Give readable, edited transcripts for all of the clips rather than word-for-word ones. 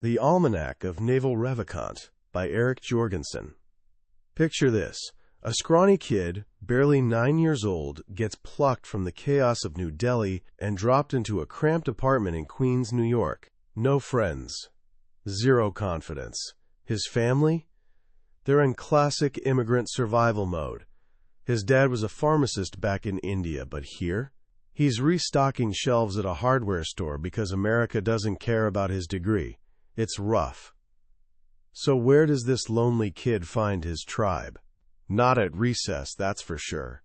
The Almanack of Naval Ravikant by Eric Jorgenson. Picture this. A scrawny kid, barely 9 years old, gets plucked from the chaos of New Delhi and dropped into a cramped apartment in Queens, New York. No friends. Zero confidence. His family? They're in classic immigrant survival mode. His dad was a pharmacist back in India, but here? He's restocking shelves at a hardware store because America doesn't care about his degree. It's rough. So where does this lonely kid find his tribe? Not at recess, that's for sure.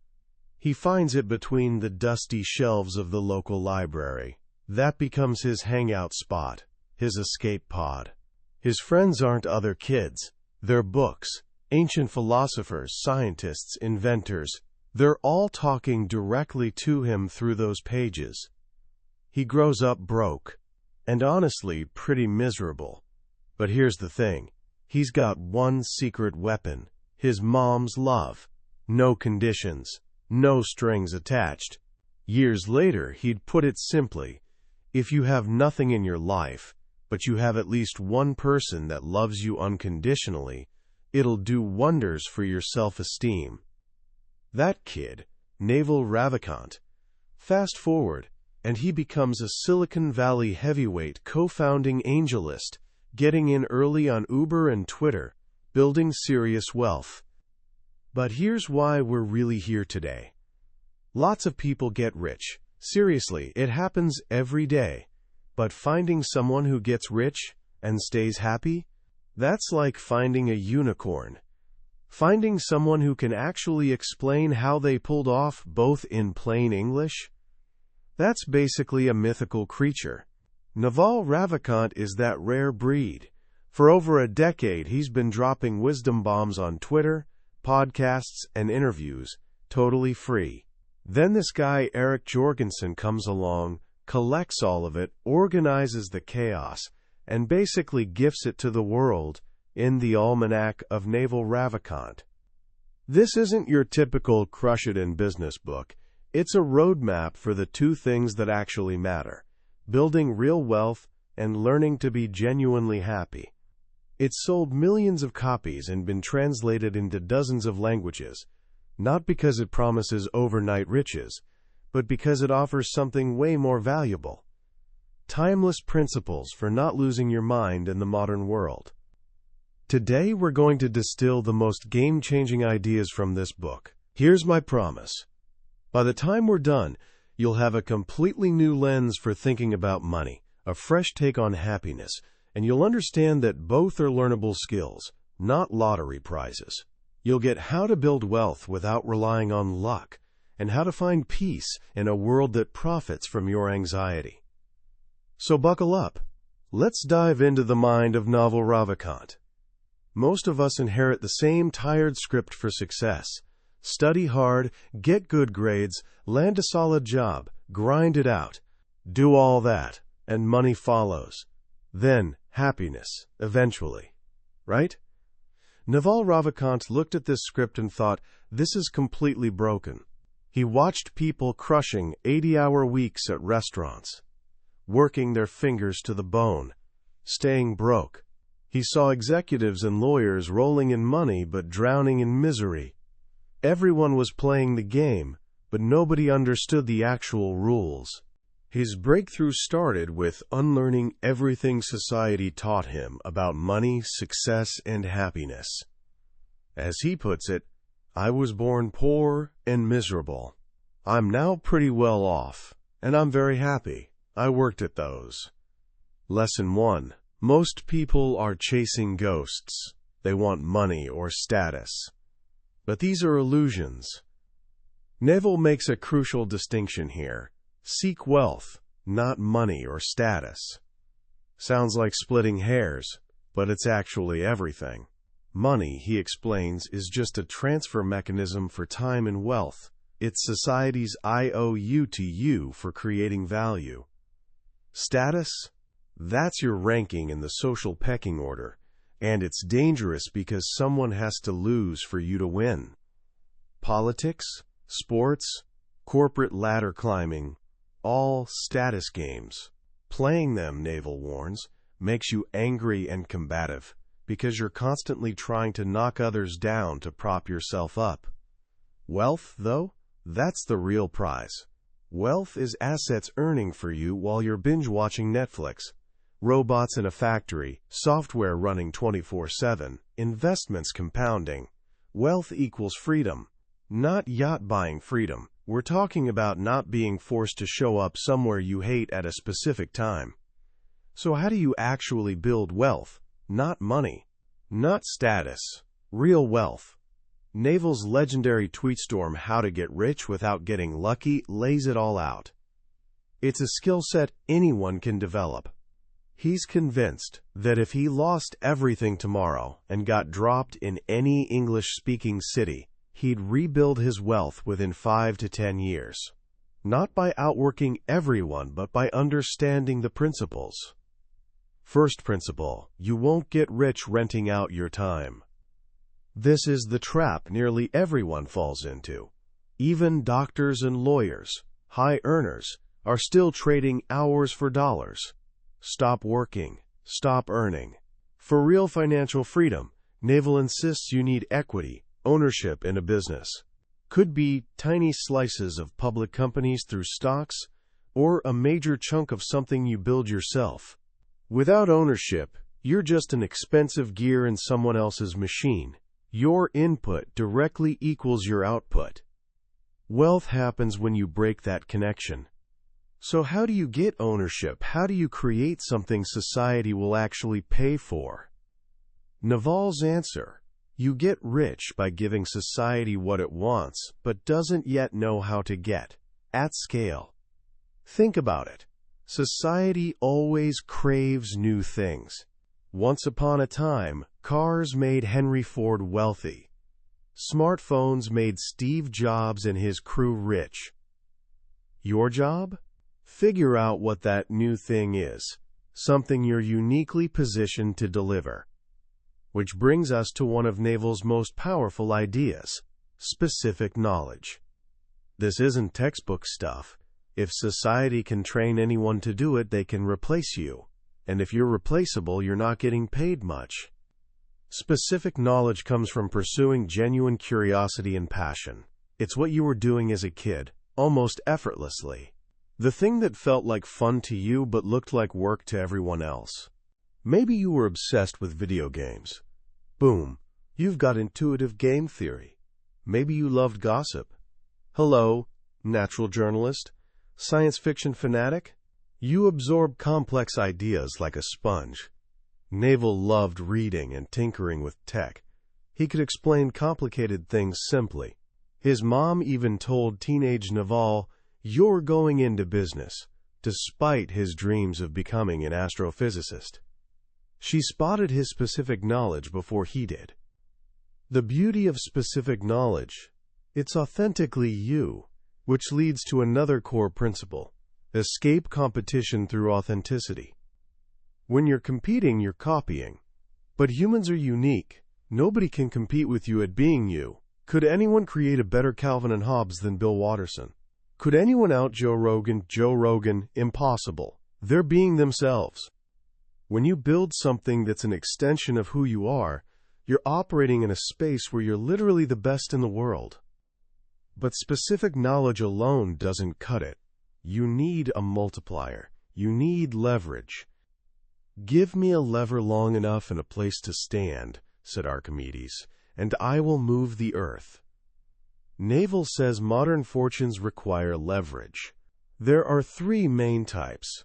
He finds it between the dusty shelves of the local library. That becomes his hangout spot, his escape pod. His friends aren't other kids. They're books, ancient philosophers, scientists, inventors. They're all talking directly to him through those pages. He grows up broke. And honestly, pretty miserable. But here's the thing. He's got one secret weapon. His mom's love. No conditions. No strings attached. Years later, he'd put it simply, if you have nothing in your life, but you have at least one person that loves you unconditionally, it'll do wonders for your self-esteem. That kid, Naval Ravikant. Fast forward, and he becomes a Silicon Valley heavyweight co-founding angelist, getting in early on Uber and Twitter, building serious wealth. But here's why we're really here today. Lots of people get rich. Seriously, it happens every day. But finding someone who gets rich and stays happy? That's like finding a unicorn. Finding someone who can actually explain how they pulled off both in plain English? That's basically a mythical creature. Naval Ravikant is that rare breed. For over a decade, he's been dropping wisdom bombs on Twitter, podcasts, and interviews, totally free. Then this guy, Eric Jorgenson, comes along, collects all of it, organizes the chaos, and basically gifts it to the world in the Almanack of Naval Ravikant. This isn't your typical crush-it-in-business book. It's a roadmap for the two things that actually matter: building real wealth and learning to be genuinely happy. It's sold millions of copies and been translated into dozens of languages, not because it promises overnight riches, but because it offers something way more valuable: timeless principles for not losing your mind in the modern world. Today we're going to distill the most game-changing ideas from this book. Here's my promise. By the time we're done, you'll have a completely new lens for thinking about money, a fresh take on happiness, and you'll understand that both are learnable skills, not lottery prizes. You'll get how to build wealth without relying on luck, and how to find peace in a world that profits from your anxiety. So buckle up. Let's dive into the mind of Naval Ravikant. Most of us inherit the same tired script for success. Study hard, get good grades, land a solid job, grind it out. Do all that, and money follows. Then, happiness, eventually. Right? Naval Ravikant looked at this script and thought, this is completely broken. He watched people crushing 80-hour weeks at restaurants, working their fingers to the bone, staying broke. He saw executives and lawyers rolling in money but drowning in misery. Everyone was playing the game, but nobody understood the actual rules. His breakthrough started with unlearning everything society taught him about money, success, and happiness. As he puts it, I was born poor and miserable. I'm now pretty well off, and I'm very happy. I worked at those. Lesson 1. Most people are chasing ghosts. They want money or status. But these are illusions. Naval makes a crucial distinction here. Seek wealth, not money or status. Sounds like splitting hairs, but it's actually everything. Money, he explains, is just a transfer mechanism for time and wealth. It's society's IOU to you for creating value. Status? That's your ranking in the social pecking order. And it's dangerous because someone has to lose for you to win. Politics, sports, corporate ladder climbing, all status games. Playing them, Naval warns, makes you angry and combative, because you're constantly trying to knock others down to prop yourself up. Wealth, though, that's the real prize. Wealth is assets earning for you while you're binge-watching Netflix. Robots in a factory, software running 24/7, investments compounding. Wealth equals freedom. Not yacht-buying freedom. We're talking about not being forced to show up somewhere you hate at a specific time. So how do you actually build wealth? Not money. Not status. Real wealth. Naval's legendary tweetstorm How to Get Rich Without Getting Lucky lays it all out. It's a skill set anyone can develop. He's convinced that if he lost everything tomorrow and got dropped in any English-speaking city, he'd rebuild his wealth within 5 to 10 years. Not by outworking everyone, but by understanding the principles. First principle: you won't get rich renting out your time. This is the trap nearly everyone falls into. Even doctors and lawyers, high earners, are still trading hours for dollars. Stop working. Stop earning. For real financial freedom, Naval insists you need equity, ownership in a business. Could be tiny slices of public companies through stocks, or a major chunk of something you build yourself. Without ownership, you're just an expensive gear in someone else's machine. Your input directly equals your output. Wealth happens when you break that connection. So how do you get ownership? How do you create something society will actually pay for? Naval's answer: you get rich by giving society what it wants, but doesn't yet know how to get, at scale. Think about it. Society always craves new things. Once upon a time, cars made Henry Ford wealthy. Smartphones made Steve Jobs and his crew rich. Your job? Figure out what that new thing is, something you're uniquely positioned to deliver. Which brings us to one of Naval's most powerful ideas: specific knowledge. This isn't textbook stuff. If society can train anyone to do it, they can replace you. And if you're replaceable, you're not getting paid much. Specific knowledge comes from pursuing genuine curiosity and passion. It's what you were doing as a kid, almost effortlessly. The thing that felt like fun to you but looked like work to everyone else. Maybe you were obsessed with video games. Boom, you've got intuitive game theory. Maybe you loved gossip. Hello, natural journalist, science fiction fanatic. You absorb complex ideas like a sponge. Naval loved reading and tinkering with tech. He could explain complicated things simply. His mom even told teenage Naval, "You're going into business," despite his dreams of becoming an astrophysicist. She spotted his specific knowledge before he did. The beauty of specific knowledge: it's authentically you, which leads to another core principle: escape competition through authenticity. When you're competing, you're copying. But humans are unique. Nobody can compete with you at being you. Could anyone create a better Calvin and Hobbes than Bill Watterson? Could anyone out Joe Rogan? Joe Rogan? Impossible. They're being themselves. When you build something that's an extension of who you are, you're operating in a space where you're literally the best in the world. But specific knowledge alone doesn't cut it. You need a multiplier. You need leverage. "Give me a lever long enough and a place to stand," said Archimedes, "and I will move the earth." Naval says modern fortunes require leverage. There are 3 main types.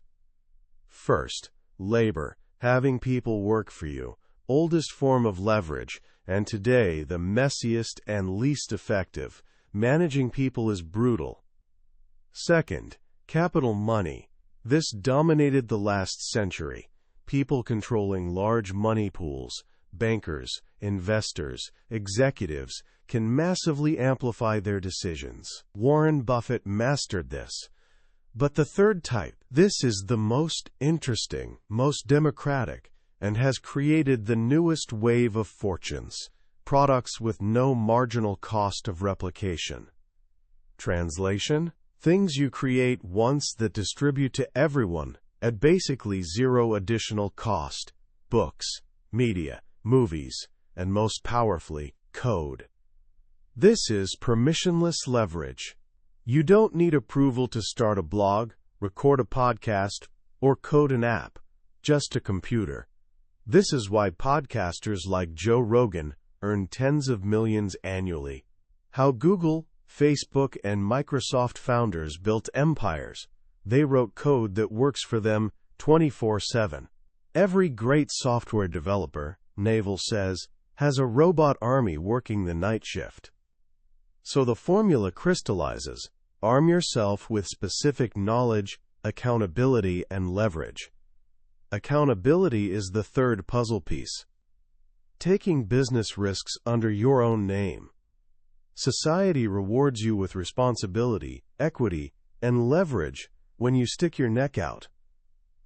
First, labor, having people work for you, oldest form of leverage, and today the messiest and least effective. Managing people is brutal. Second, capital money. This dominated the last century. People controlling large money pools, bankers, investors, executives, can massively amplify their decisions. Warren Buffett mastered this. But the third type, this is the most interesting, most democratic, and has created the newest wave of fortunes: products with no marginal cost of replication. Translation: things you create once that distribute to everyone at basically zero additional cost: books, media, movies, and most powerfully, code. This is permissionless leverage. You don't need approval to start a blog, record a podcast, or code an app, just a computer. This is why podcasters like Joe Rogan earn tens of millions annually. How Google, Facebook, and Microsoft founders built empires. They wrote code that works for them 24/7. Every great software developer, Naval says, has a robot army working the night shift. So the formula crystallizes: arm yourself with specific knowledge, accountability, and leverage. Accountability is the third puzzle piece. Taking business risks under your own name. Society rewards you with responsibility, equity, and leverage when you stick your neck out.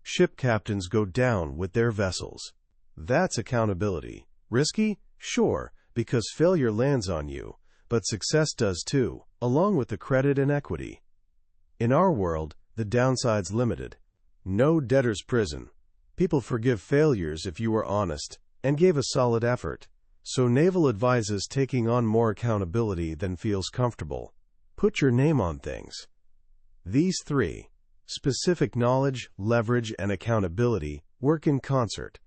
Ship captains go down with their vessels. That's accountability. Risky? Sure, because failure lands on you, but success does too, along with the credit and equity. In our world, the downside's limited. No debtor's prison. People forgive failures if you were honest and gave a solid effort. So Naval advises taking on more accountability than feels comfortable. Put your name on things. These three, specific knowledge, leverage, and accountability, work in concert,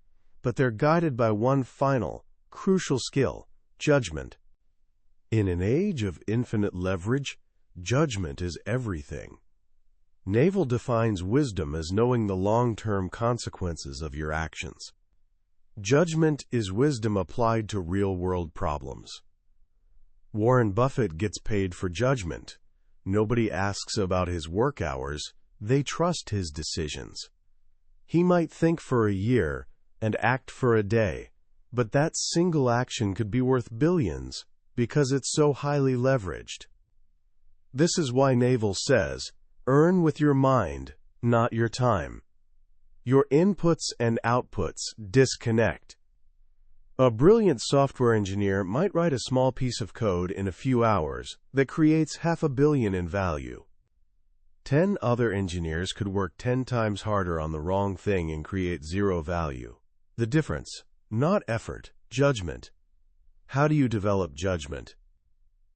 but they're guided by one final, crucial skill: judgment. In an age of infinite leverage, judgment is everything. Naval defines wisdom as knowing the long-term consequences of your actions. Judgment is wisdom applied to real-world problems. Warren Buffett gets paid for judgment. Nobody asks about his work hours. They trust his decisions. He might think for a year and act for a day, but that single action could be worth billions because it's so highly leveraged. This is why Naval says, earn with your mind, not your time. Your inputs and outputs disconnect. A brilliant software engineer might write a small piece of code in a few hours that creates $500 million in value. 10 other engineers could work 10 times harder on the wrong thing and create zero value. The difference, not effort, judgment. How do you develop judgment?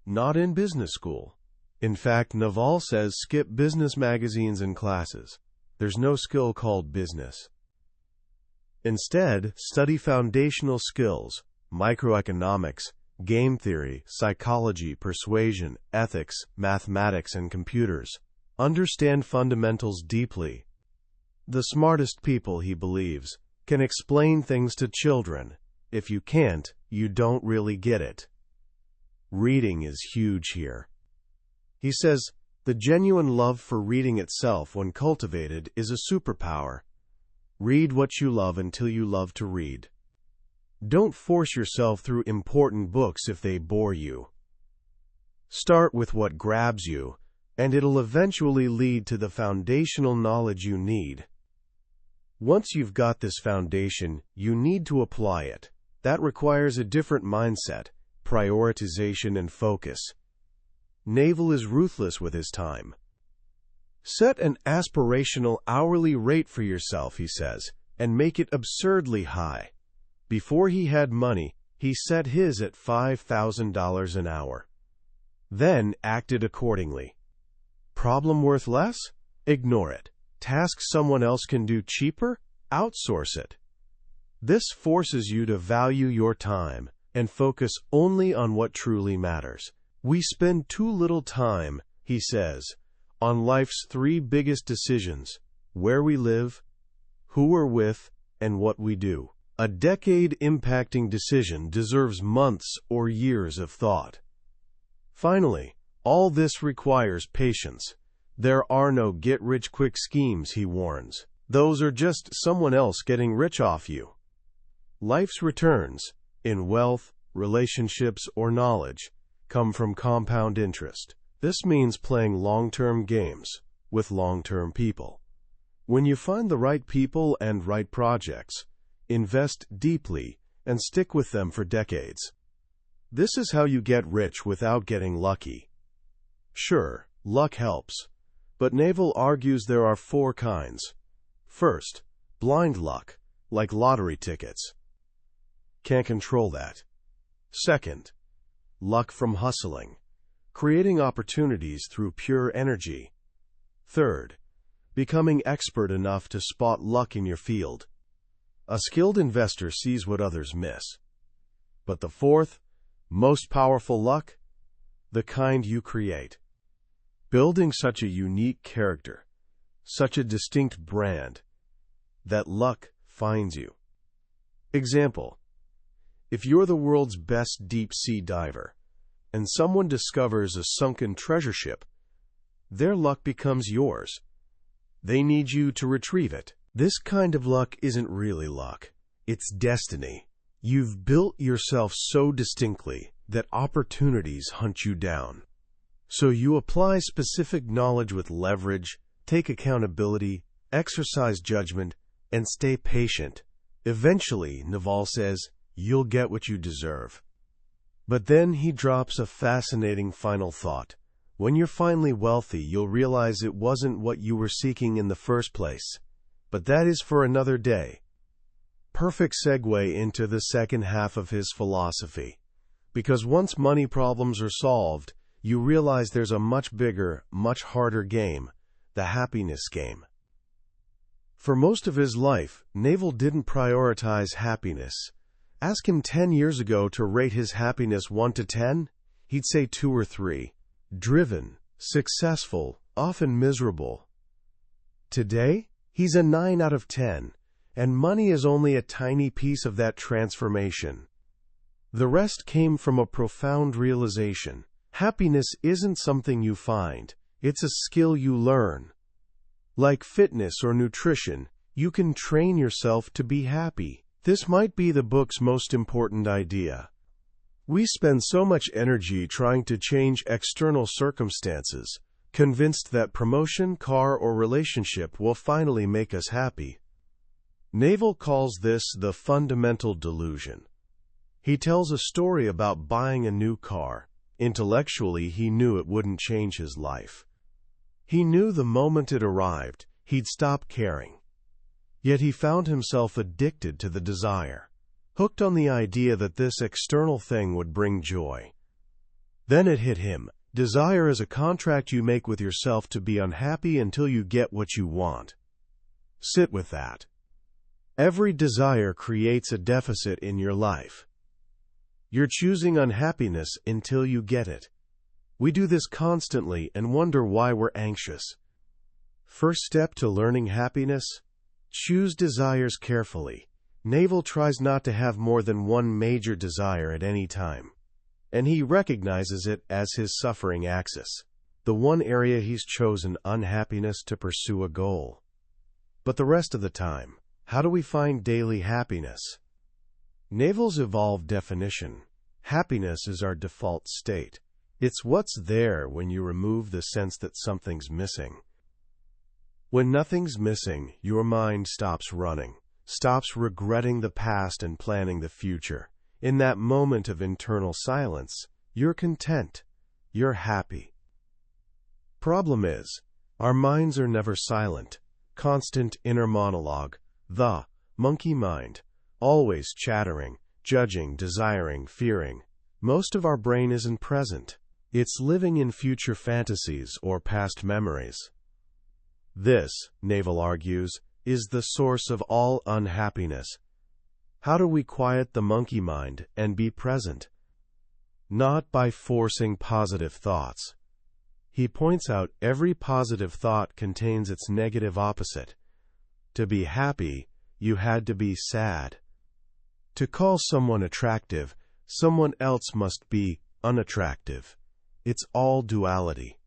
Not in business school. In fact, Naval says skip business magazines and classes. There's no skill called business. Instead, study foundational skills: microeconomics, game theory, psychology, persuasion, ethics, mathematics, and computers. Understand fundamentals deeply. The smartest people, he believes, can explain things to children. If you can't, you don't really get it. Reading is huge here. He says, the genuine love for reading itself, when cultivated, is a superpower. Read what you love until you love to read. Don't force yourself through important books if they bore you. Start with what grabs you, and it'll eventually lead to the foundational knowledge you need. Once you've got this foundation, you need to apply it. That requires a different mindset, prioritization, and focus. Naval is ruthless with his time. Set an aspirational hourly rate for yourself, he says, and make it absurdly high. Before he had money, he set his at $5,000 an hour. Then acted accordingly. Problem worth less? Ignore it. Task someone else can do cheaper? Outsource it. This forces you to value your time and focus only on what truly matters. We spend too little time, he says, on life's three biggest decisions: where we live, who we're with, and what we do. A decade-impacting decision deserves months or years of thought. Finally, all this requires patience. There are no get-rich-quick schemes, he warns. Those are just someone else getting rich off you. Life's returns, in wealth, relationships, or knowledge, come from compound interest. This means playing long-term games with long-term people. When you find the right people and right projects, invest deeply and stick with them for decades. This is how you get rich without getting lucky. Sure, luck helps, but Naval argues there are 4 kinds. First, blind luck, like lottery tickets. Can't control that. Second, luck from hustling, creating opportunities through pure energy. Third, becoming expert enough to spot luck in your field. A skilled investor sees what others miss. But the fourth, most powerful luck, the kind you create. Building such a unique character, such a distinct brand, that luck finds you. Example: if you're the world's best deep-sea diver, and someone discovers a sunken treasure ship, their luck becomes yours. They need you to retrieve it. This kind of luck isn't really luck. It's destiny. You've built yourself so distinctly that opportunities hunt you down. So you apply specific knowledge with leverage, take accountability, exercise judgment, and stay patient. Eventually, Naval says, you'll get what you deserve. But then he drops a fascinating final thought. When you're finally wealthy, you'll realize it wasn't what you were seeking in the first place. But that is for another day. Perfect segue into the second half of his philosophy. Because once money problems are solved, you realize there's a much bigger, much harder game, the happiness game. For most of his life, Naval didn't prioritize happiness. Ask him 10 years ago to rate his happiness 1 to 10, he'd say 2 or 3. Driven, successful, often miserable. Today, he's a 9 out of 10, and money is only a tiny piece of that transformation. The rest came from a profound realization. Happiness isn't something you find, it's a skill you learn. Like fitness or nutrition, you can train yourself to be happy. This might be the book's most important idea. We spend so much energy trying to change external circumstances, convinced that promotion, car, or relationship will finally make us happy. Naval calls this the fundamental delusion. He tells a story about buying a new car. Intellectually, he knew it wouldn't change his life. He knew the moment it arrived, he'd stop caring. Yet he found himself addicted to the desire, hooked on the idea that this external thing would bring joy. Then it hit him. Desire is a contract you make with yourself to be unhappy until you get what you want. Sit with that. Every desire creates a deficit in your life. You're choosing unhappiness until you get it. We do this constantly and wonder why we're anxious. First step to learning happiness: choose desires carefully. Naval tries not to have more than one major desire at any time, and he recognizes it as his suffering axis, the one area he's chosen unhappiness to pursue a goal. But the rest of the time, how do we find daily happiness? Naval's evolved definition: happiness is our default state. It's what's there when you remove the sense that something's missing. When nothing's missing, your mind stops running, stops regretting the past and planning the future. In that moment of internal silence, you're content, you're happy. Problem is, our minds are never silent. Constant inner monologue, the monkey mind, always chattering, judging, desiring, fearing. Most of our brain isn't present. It's living in future fantasies or past memories. This, Naval argues, is the source of all unhappiness. How do we quiet the monkey mind and be present? Not by forcing positive thoughts. He points out every positive thought contains its negative opposite. To be happy, you had to be sad. To call someone attractive, someone else must be unattractive. It's all duality.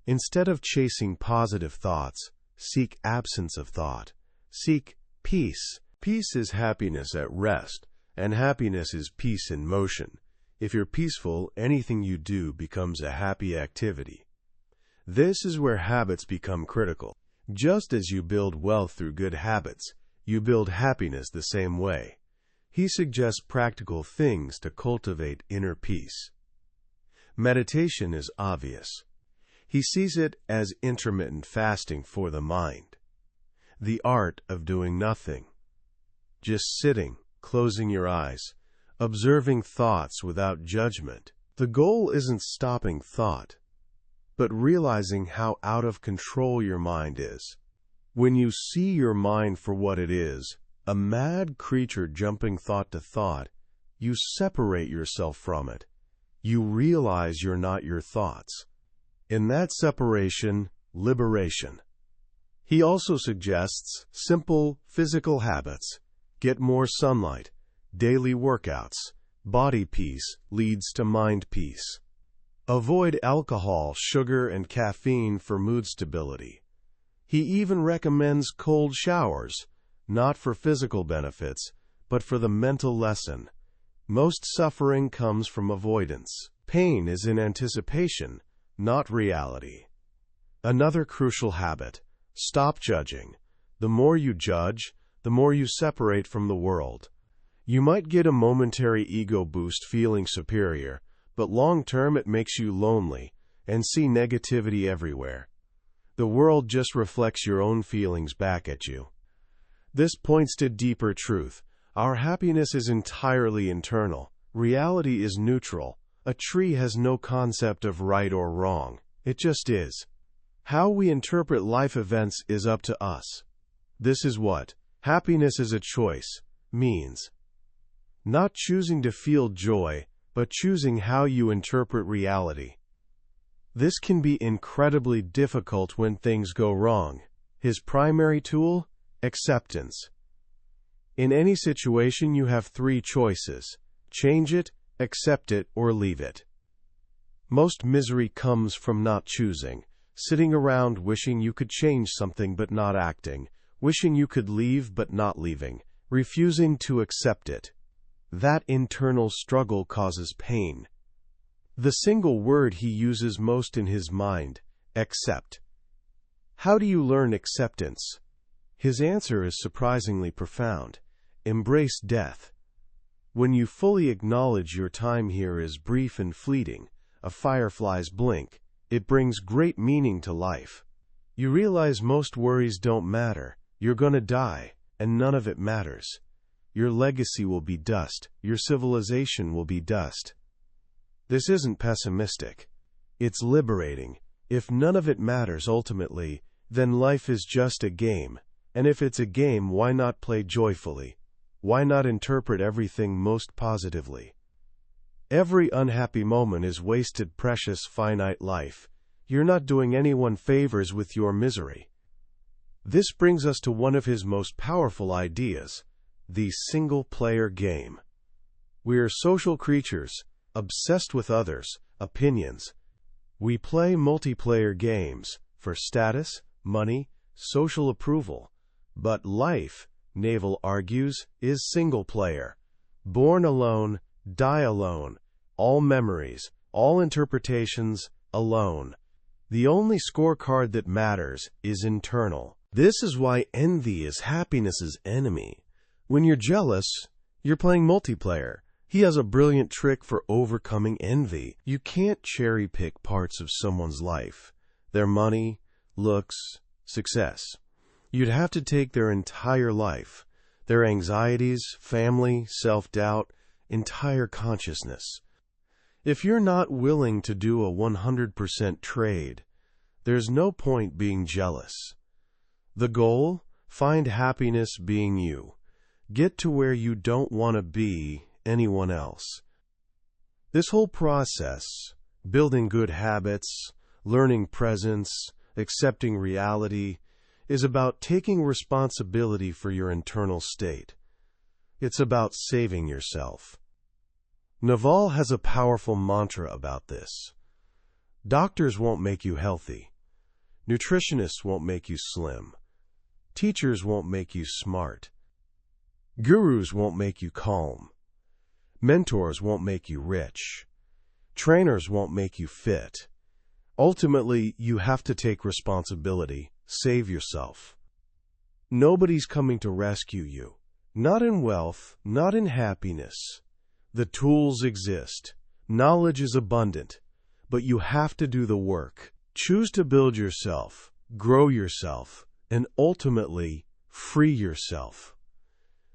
Instead of chasing positive thoughts, seek absence of thought. Seek peace. Peace is happiness at rest, and happiness is peace in motion. If you're peaceful, anything you do becomes a happy activity. This is where habits become critical. Just as you build wealth through good habits, you build happiness the same way. He suggests practical things to cultivate inner peace. Meditation is obvious. He sees it as intermittent fasting for the mind. the art of doing nothing. Just sitting, closing your eyes, observing thoughts without judgment. The goal isn't stopping thought, but realizing how out of control your mind is. When you see your mind for what it is, a mad creature jumping thought to thought, you separate yourself from it. You realize you're not your thoughts. In that separation, liberation. He also suggests simple physical habits. Get more sunlight, daily workouts. Body peace leads to mind peace. Avoid alcohol, sugar, and caffeine for mood stability. He even recommends cold showers, not for physical benefits, but for the mental lesson. Most suffering comes from avoidance. Pain is in anticipation, not reality. Another crucial habit: stop judging. The more you judge, the more you separate from the world. You might get a momentary ego boost feeling superior, but long-term it makes you lonely and see negativity everywhere. The world just reflects your own feelings back at you. This points to deeper truth. Our happiness is entirely internal. Reality is neutral. A tree has no concept of right or wrong. It just is. How we interpret life events is up to us. This is what happiness is a choice means. Not choosing to feel joy, but choosing how you interpret reality. This can be incredibly difficult when things go wrong. His primary tool? Acceptance. In any situation, you have three choices: change it, accept it, or leave it. Most misery comes from not choosing, sitting around wishing you could change something but not acting, wishing you could leave but not leaving, refusing to accept it. That internal struggle causes pain. The single word he uses most in his mind: accept. How do you learn acceptance? His answer is surprisingly profound. Embrace death. When you fully acknowledge your time here is brief and fleeting, a firefly's blink, it brings great meaning to life. You realize most worries don't matter. You're gonna die, and none of it matters. Your legacy will be dust. Your civilization will be dust. This isn't pessimistic. It's liberating. If none of it matters ultimately, then life is just a game. And if it's a game, why not play joyfully? Why not interpret everything most positively? Every unhappy moment is wasted, precious, finite life. You're not doing anyone favors with your misery. This brings us to one of his most powerful ideas: the single-player game. We are social creatures, obsessed with others' opinions. We play multiplayer games for status, money, social approval. But life, Naval argues, is single-player. Born alone, die alone. All memories, all interpretations, alone. The only scorecard that matters is internal. This is why envy is happiness's enemy. When you're jealous, you're playing multiplayer. He has a brilliant trick for overcoming envy. You can't cherry-pick parts of someone's life: their money, looks, success. You'd have to take their entire life, their anxieties, family, self-doubt, entire consciousness. If you're not willing to do a 100% trade, there's no point being jealous. The goal? Find happiness being you. Get to where you don't want to be anyone else. This whole process, building good habits, learning presence, accepting reality, is about taking responsibility for your internal state. It's about saving yourself. Naval has a powerful mantra about this. Doctors won't make you healthy. Nutritionists won't make you slim. Teachers won't make you smart. Gurus won't make you calm. Mentors won't make you rich. Trainers won't make you fit. Ultimately, you have to take responsibility, save yourself. Nobody's coming to rescue you. Not in wealth, not in happiness. The tools exist. Knowledge is abundant. But you have to do the work. Choose to build yourself, grow yourself, and ultimately free yourself.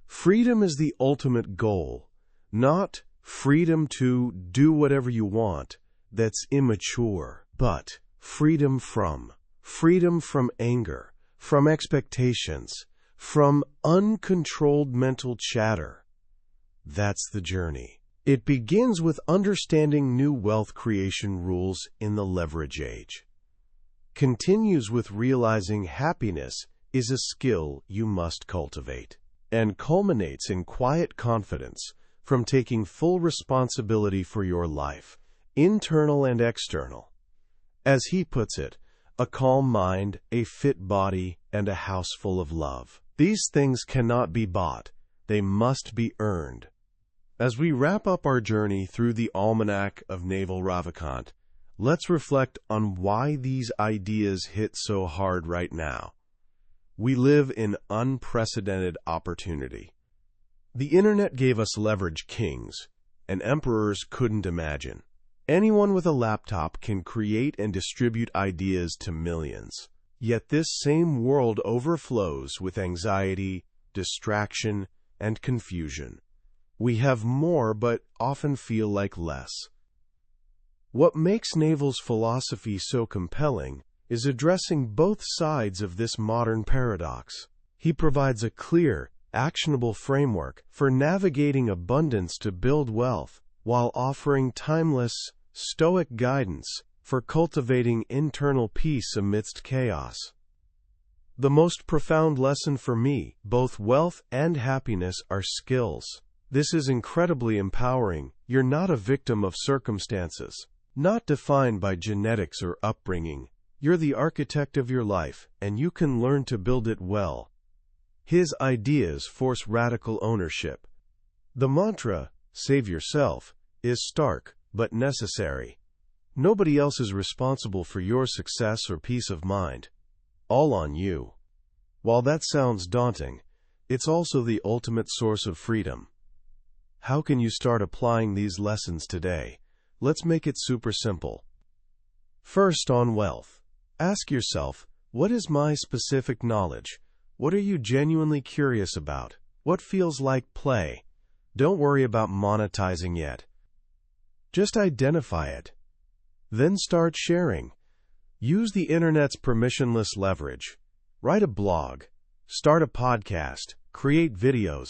Freedom is the ultimate goal, not freedom to do whatever you want. That's immature. But freedom from anger, from expectations, from uncontrolled mental chatter. That's the journey. It begins with understanding new wealth creation rules in the leverage age. Continues with realizing happiness is a skill you must cultivate, and culminates in quiet confidence from taking full responsibility for your life, internal and external. As he puts it, a calm mind, a fit body, and a house full of love. These things cannot be bought. They must be earned. As we wrap up our journey through the Almanack of Naval Ravikant, let's reflect on why these ideas hit so hard right now. We live in unprecedented opportunity. The internet gave us leverage kings, and emperors couldn't imagine. Anyone with a laptop can create and distribute ideas to millions. Yet this same world overflows with anxiety, distraction, and confusion. We have more, but often feel like less. What makes Naval's philosophy so compelling is addressing both sides of this modern paradox. He provides a clear, actionable framework for navigating abundance to build wealth, while offering timeless, stoic guidance for cultivating internal peace amidst chaos. The most profound lesson for me, both wealth and happiness are skills. This is incredibly empowering. You're not a victim of circumstances, not defined by genetics or upbringing. You're the architect of your life, and you can learn to build it well. His ideas force radical ownership. The mantra, "Save yourself," is stark, but necessary. Nobody else is responsible for your success or peace of mind. All on you. While that sounds daunting, it's also the ultimate source of freedom. How can you start applying these lessons today? Let's make it super simple. First, on wealth. Ask yourself, what is my specific knowledge? What are you genuinely curious about? What feels like play? Don't worry about monetizing yet. Just identify it. Then start sharing. Use the internet's permissionless leverage. Write a blog. Start a podcast. Create videos.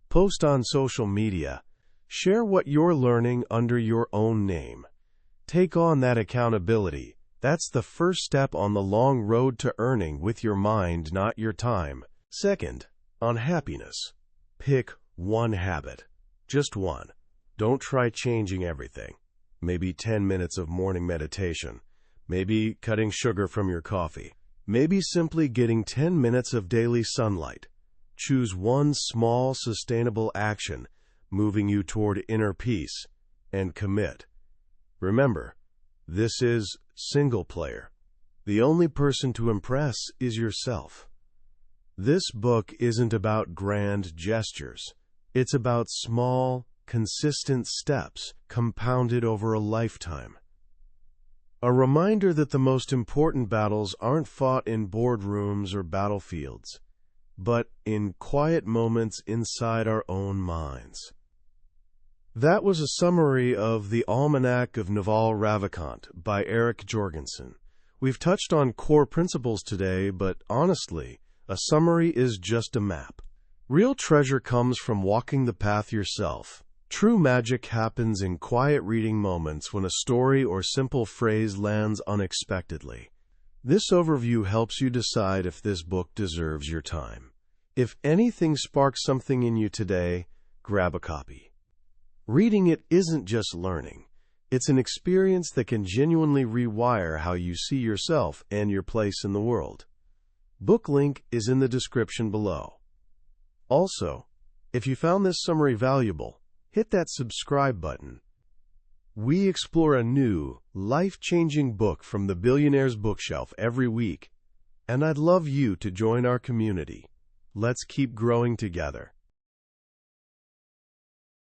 Post on social media. Share what you're learning under your own name. Take on that accountability. That's the first step on the long road to earning with your mind, not your time. Second, on happiness. Pick one habit. Just one. Don't try changing everything. Maybe 10 minutes of morning meditation. Maybe cutting sugar from your coffee. Maybe simply getting 10 minutes of daily sunlight. Choose one small, sustainable action, moving you toward inner peace, and commit. Remember, this is single player. The only person to impress is yourself. This book isn't about grand gestures. It's about small, consistent steps compounded over a lifetime. A reminder that the most important battles aren't fought in boardrooms or battlefields, but in quiet moments inside our own minds. That was a summary of The Almanack of Naval Ravikant by Eric Jorgenson. We've touched on core principles today, but honestly, a summary is just a map. Real treasure comes from walking the path yourself. True magic happens in quiet reading moments when a story or simple phrase lands unexpectedly. This overview helps you decide if this book deserves your time. If anything sparks something in you today, grab a copy. Reading it isn't just learning. It's an experience that can genuinely rewire how you see yourself and your place in the world. Book link is in the description below. Also, if you found this summary valuable, hit that subscribe button. We explore a new, life-changing book from the Billionaire's Bookshelf every week, and I'd love you to join our community. Let's keep growing together.